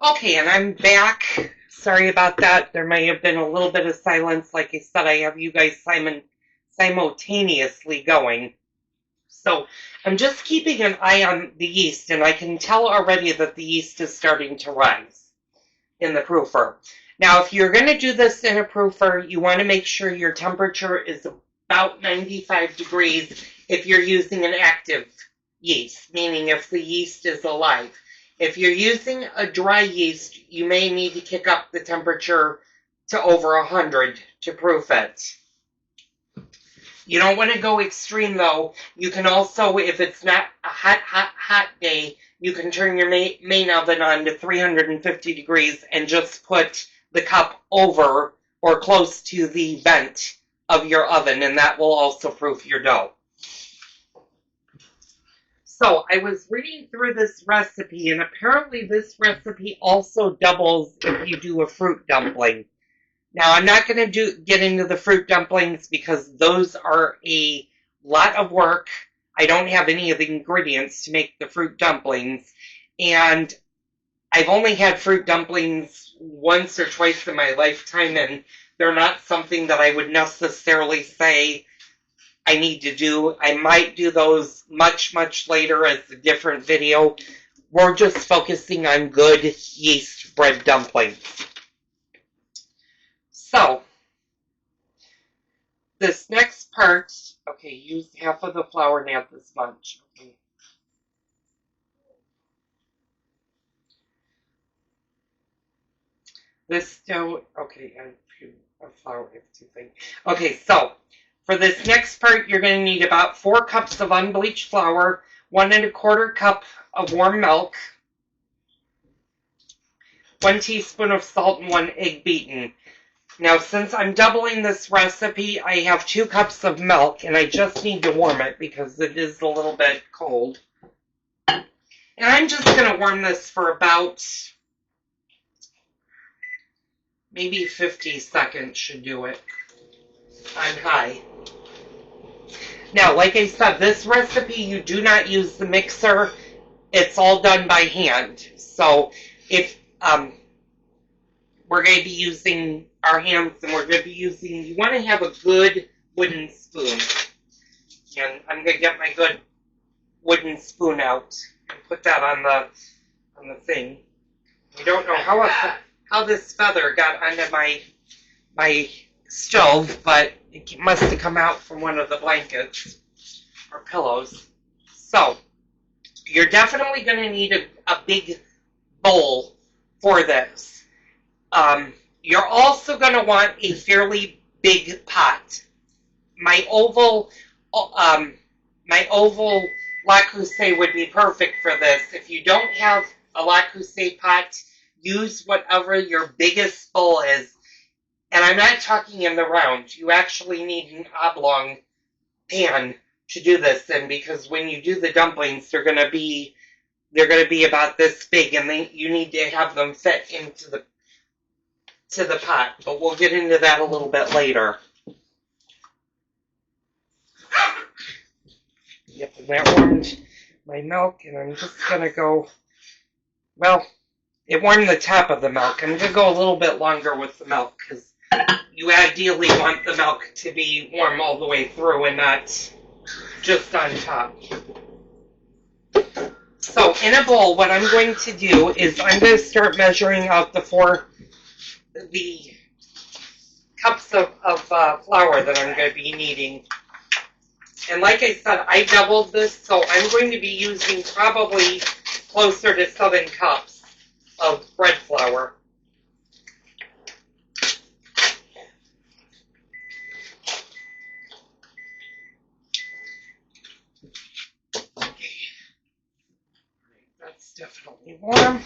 Okay, and I'm back. Sorry about that. There may have been a little bit of silence. Like I said, I have you guys simultaneously going. So I'm just keeping an eye on the yeast, and I can tell already that the yeast is starting to rise in the proofer. Now, if you're going to do this in a proofer, you want to make sure your temperature is about 95 degrees if you're using an active yeast, meaning if the yeast is alive. If you're using a dry yeast, you may need to kick up the temperature to over 100 to proof it. You don't want to go extreme, though. You can also, if it's not a hot day, you can turn your main oven on to 350 degrees and just put the cup over or close to the vent of your oven, and that will also proof your dough. So I was reading through this recipe, and apparently this recipe also doubles if you do a fruit dumpling. Now, I'm not going to get into the fruit dumplings because those are a lot of work. I don't have any of the ingredients to make the fruit dumplings, and I've only had fruit dumplings once or twice in my lifetime, and they're not something that I would necessarily say I need to do. I might do those much, much later as a different video. We're just focusing on good yeast bread dumplings. So, this next part, okay, use half of the flour, not this much. Okay. This dough, okay, a flour, two things. Okay, so, for this next part, you're going to need about 4 cups of unbleached flour, 1 1/4 cup of warm milk, 1 teaspoon of salt, and 1 egg beaten. Now, since I'm doubling this recipe, I have 2 cups of milk, and I just need to warm it because it is a little bit cold. And I'm just going to warm this for about maybe 50 seconds should do it on high. Now, like I said, this recipe, you do not use the mixer. It's all done by hand. So, if we're going to be using our hands, and we're going to be using, you want to have a good wooden spoon. And I'm going to get my good wooden spoon out and put that on the thing. I don't know how this feather got onto my stove, but it must have come out from one of the blankets or pillows. So, you're definitely going to need a big bowl for this. You're also going to want a fairly big pot. My oval La Creuset would be perfect for this. If you don't have a La Creuset pot, use whatever your biggest bowl is. And I'm not talking in the round. You actually need an oblong pan to do this in, because when you do the dumplings, they're going to be about this big, and you need to have them fit into the pot. But we'll get into that a little bit later. Yep, and that warmed my milk, and I'm just going to go, well, it warmed the top of the milk. I'm going to go a little bit longer with the milk, because you ideally want the milk to be warm all the way through and not just on top. So in a bowl, what I'm going to do is I'm going to start measuring out the cups of flour that I'm going to be needing. And like I said, I doubled this, so I'm going to be using probably closer to 7 cups of bread flour. That's definitely warm.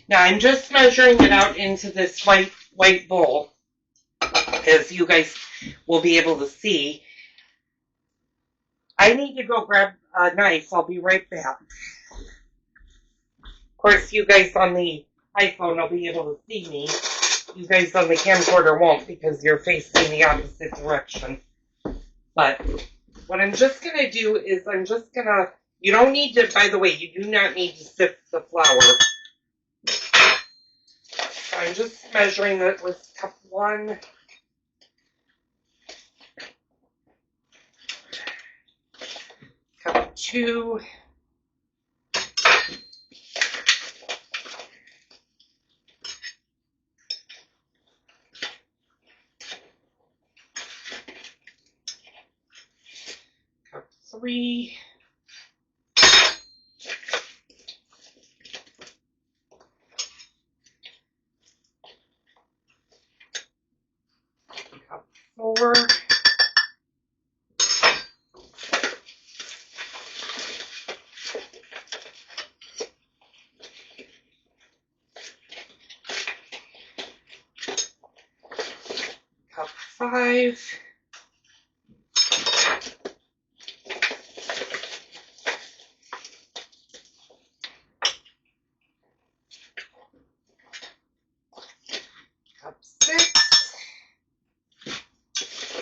Now I'm just measuring it out into this white bowl, as you guys will be able to see. I need to go grab a knife. I'll be right back. Of course, you guys on the iPhone will be able to see me. You guys on the camcorder won't, because you're facing the opposite direction. But what I'm just going to do is you don't need to, by the way, you do not need to sift the flour. I'm just measuring it with cup 1. Cup 2. Cup 3. Cup 4. Cup 5. Cup 6.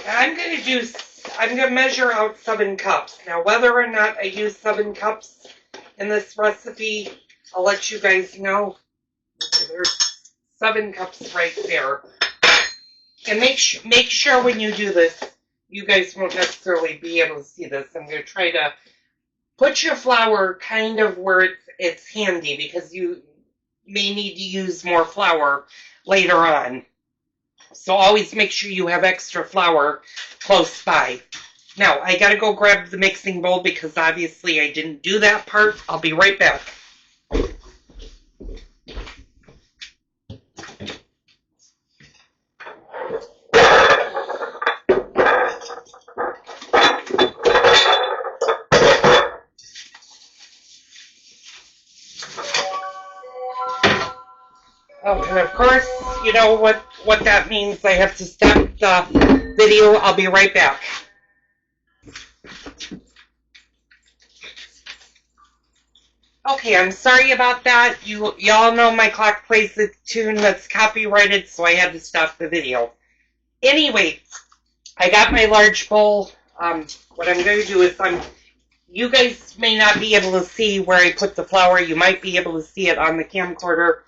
And I'm going to measure out 7 cups. Now, whether or not I use 7 cups in this recipe, I'll let you guys know. There's 7 cups right there. And make sure when you do this, you guys won't necessarily be able to see this. I'm going to try to put your flour kind of where it's handy, because you may need to use more flour later on. So always make sure you have extra flour close by. Now, I got to go grab the mixing bowl because obviously I didn't do that part. I'll be right back. Oh, and of course, you know what that means. I have to stop the video. I'll be right back. Okay, I'm sorry about that. Y'all know my clock plays a tune that's copyrighted, so I had to stop the video. Anyway, I got my large bowl. What I'm going to do is you guys may not be able to see where I put the flour. You might be able to see it on the camcorder.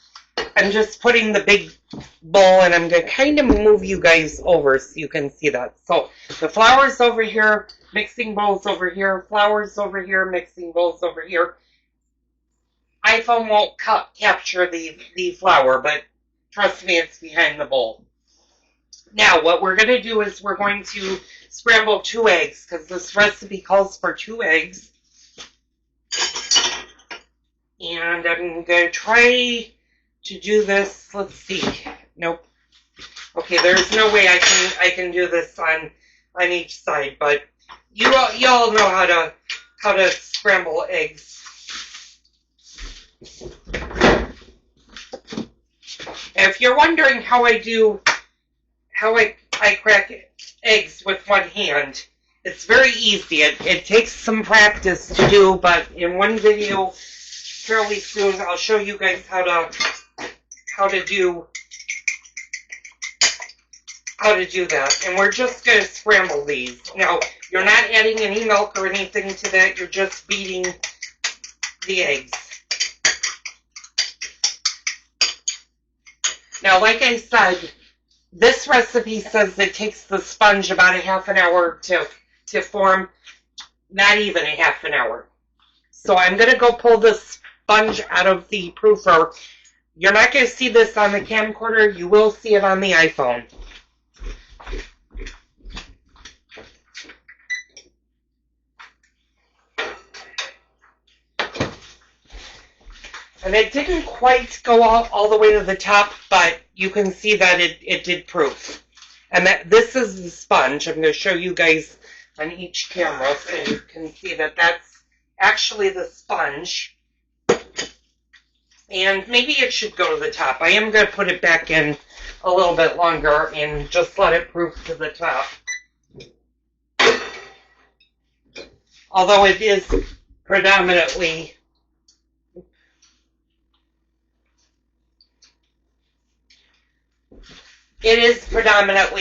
I'm just putting the big bowl, and I'm going to kind of move you guys over so you can see that. So the flour's over here, mixing bowl's over here, flour's over here, mixing bowl's over here. iPhone won't capture the flour, but trust me, it's behind the bowl. Now, what we're going to do is we're going to scramble 2 eggs, because this recipe calls for 2 eggs. And I'm going to try to do this. Let's see. Nope. Okay, there's no way I can do this on each side, but you all know how to scramble eggs. If you're wondering how I crack eggs with one hand, it's very easy. It takes some practice to do, but in one video fairly soon I'll show you guys how to do that. And we're just going to scramble these. Now, you're not adding any milk or anything to that. You're just beating the eggs. Now, like I said, this recipe says it takes the sponge about a half an hour to form. Not even a half an hour. So I'm going to go pull this sponge out of the proofer. You're not going to see this on the camcorder. You will see it on the iPhone. And it didn't quite go all the way to the top, but you can see that it did proof. And that this is the sponge. I'm going to show you guys on each camera so you can see that that's actually the sponge. And maybe it should go to the top. I am going to put it back in a little bit longer and just let it proof to the top. Although it is predominantly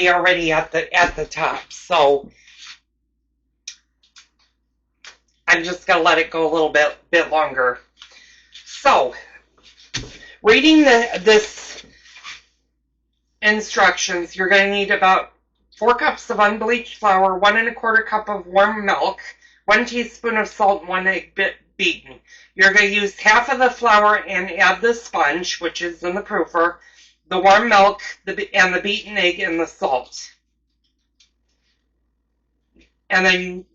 already at the top, so I'm just gonna let it go a little bit longer. So, reading this instructions, you're going to need about 4 cups of unbleached flour, 1 1/4 cup of warm milk, 1 teaspoon of salt, and 1 egg beaten. You're going to use half of the flour and add the sponge, which is in the proofer, the warm milk, and the beaten egg and the salt. And then,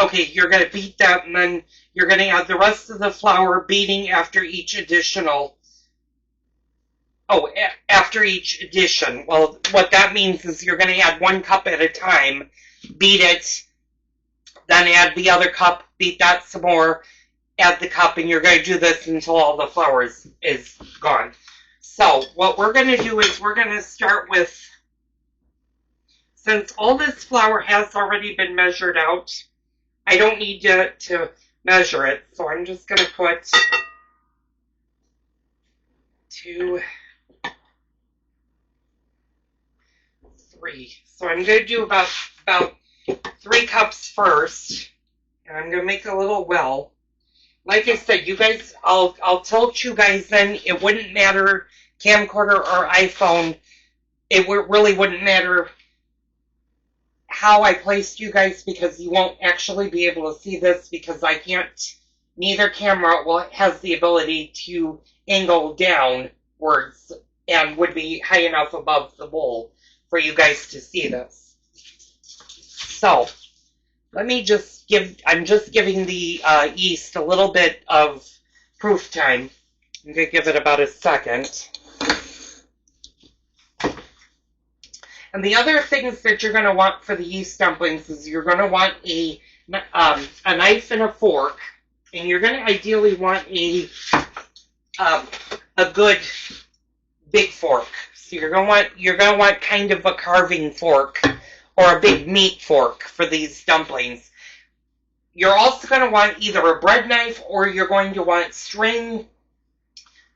okay, you're going to beat that, and then you're going to add the rest of the flour, beating after each additional. Oh, after each addition. Well, what that means is you're going to add 1 cup at a time, beat it, then add the other cup, beat that some more, add the cup, and you're going to do this until all the flour is gone. So what we're going to do is we're going to start with, since all this flour has already been measured out, I don't need to measure it, so I'm just going to put 2, 3. So I'm going to do about 3 cups first, and I'm going to make a little well. Like I said, you guys, I'll tilt you guys in. It wouldn't matter, camcorder or iPhone. It really wouldn't matter how I placed you guys, because you won't actually be able to see this because I can't, neither camera has the ability to angle downwards and would be high enough above the bowl for you guys to see this. So, let me just I'm just giving the yeast a little bit of proof time. I'm going to give it about a second. And the other things that you're going to want for the yeast dumplings is you're going to want a knife and a fork, and you're going to ideally want a good big fork. So you're going to want kind of a carving fork or a big meat fork for these dumplings. You're also going to want either a bread knife or you're going to want string.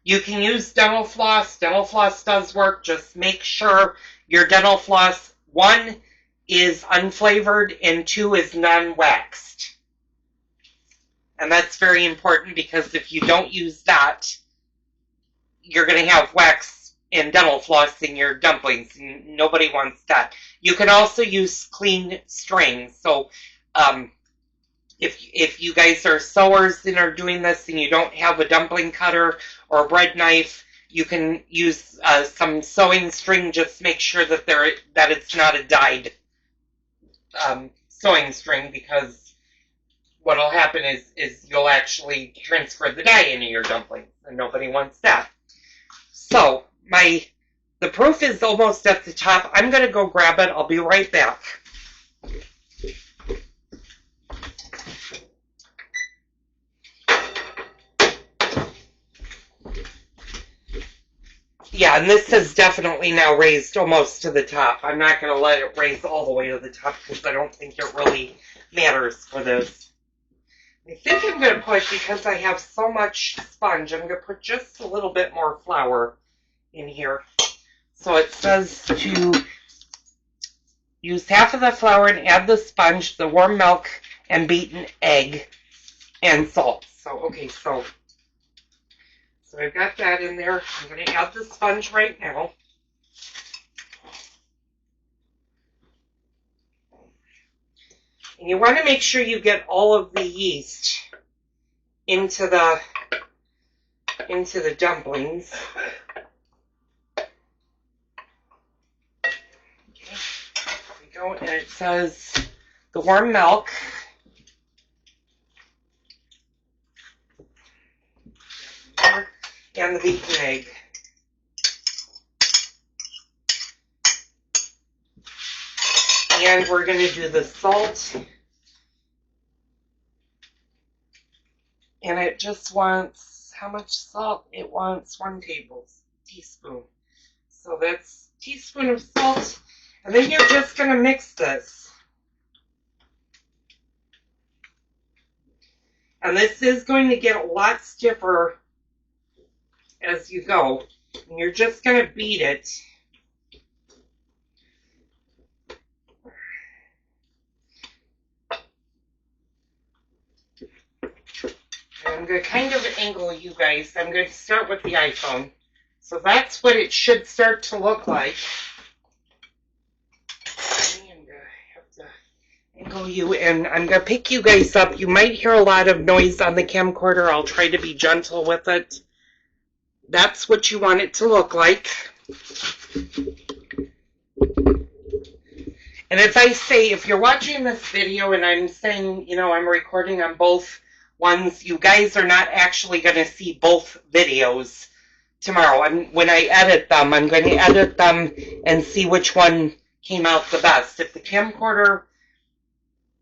You can use dental floss. Dental floss does work. Just make sure your dental floss, 1, is unflavored and 2 is non-waxed. And that's very important because if you don't use that, you're going to have wax and dental floss in your dumplings, and nobody wants that. You can also use clean string. So if you guys are sewers and are doing this and you don't have a dumpling cutter or a bread knife, you can use some sewing string. Just make sure that it's not a dyed sewing string, because what will happen is you'll actually transfer the dye into your dumplings, and nobody wants that. So the proof is almost at the top. I'm going to go grab it. I'll be right back. Yeah, and this has definitely now raised almost to the top. I'm not going to let it raise all the way to the top because I don't think it really matters for this. I think I'm going to put, because I have so much sponge, I'm going to put just a little bit more flour in here. So it says to use half of the flour and add the sponge, the warm milk, and beaten egg and salt. So, okay, so I've got that in there. I'm going to add the sponge right now. And you want to make sure you get all of the yeast into the dumplings. Okay, there we go. And it says the warm milk. And the beaten egg. And we're going to do the salt. And it just wants, how much salt? It wants 1 teaspoon. So that's a teaspoon of salt. And then you're just going to mix this. And this is going to get a lot stiffer as you go. And you're just going to beat it. And I'm going to kind of angle you guys. I'm going to start with the iPhone So that's what it should start to look like. And I have to angle you, and I'm going to pick you guys up. You might hear a lot of noise on the camcorder. I'll try to be gentle with it. That's what you want it to look like. And if you're watching this video and I'm saying, you know, I'm recording on both ones, you guys are not actually going to see both videos tomorrow. When I edit them, I'm going to edit them and see which one came out the best. If the camcorder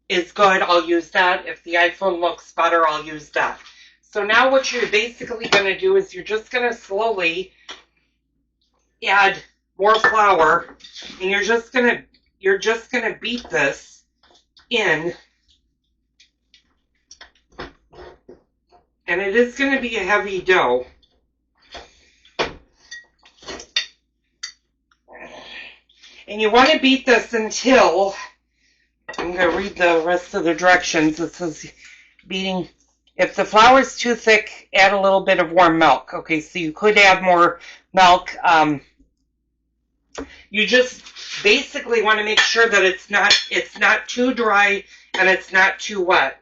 is good, I'll use that. If the iPhone looks better, I'll use that. So now what you're basically going to do is you're just going to slowly add more flour, and you're just going to beat this in. And it is going to be a heavy dough. And you want to beat this until, I'm going to read the rest of the directions. It says beating, if the flour is too thick, add a little bit of warm milk. Okay, so you could add more milk. You just basically want to make sure that it's not too dry and it's not too wet.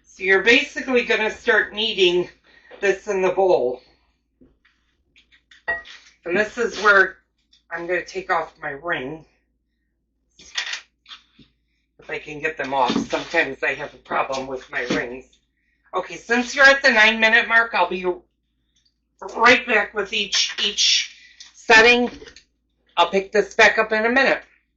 So you're basically going to start kneading this in the bowl. And this is where I'm going to take off my ring. If I can get them off. Sometimes I have a problem with my rings. Okay, since you're at the 9-minute mark, I'll be right back with each setting. I'll pick this back up in a minute.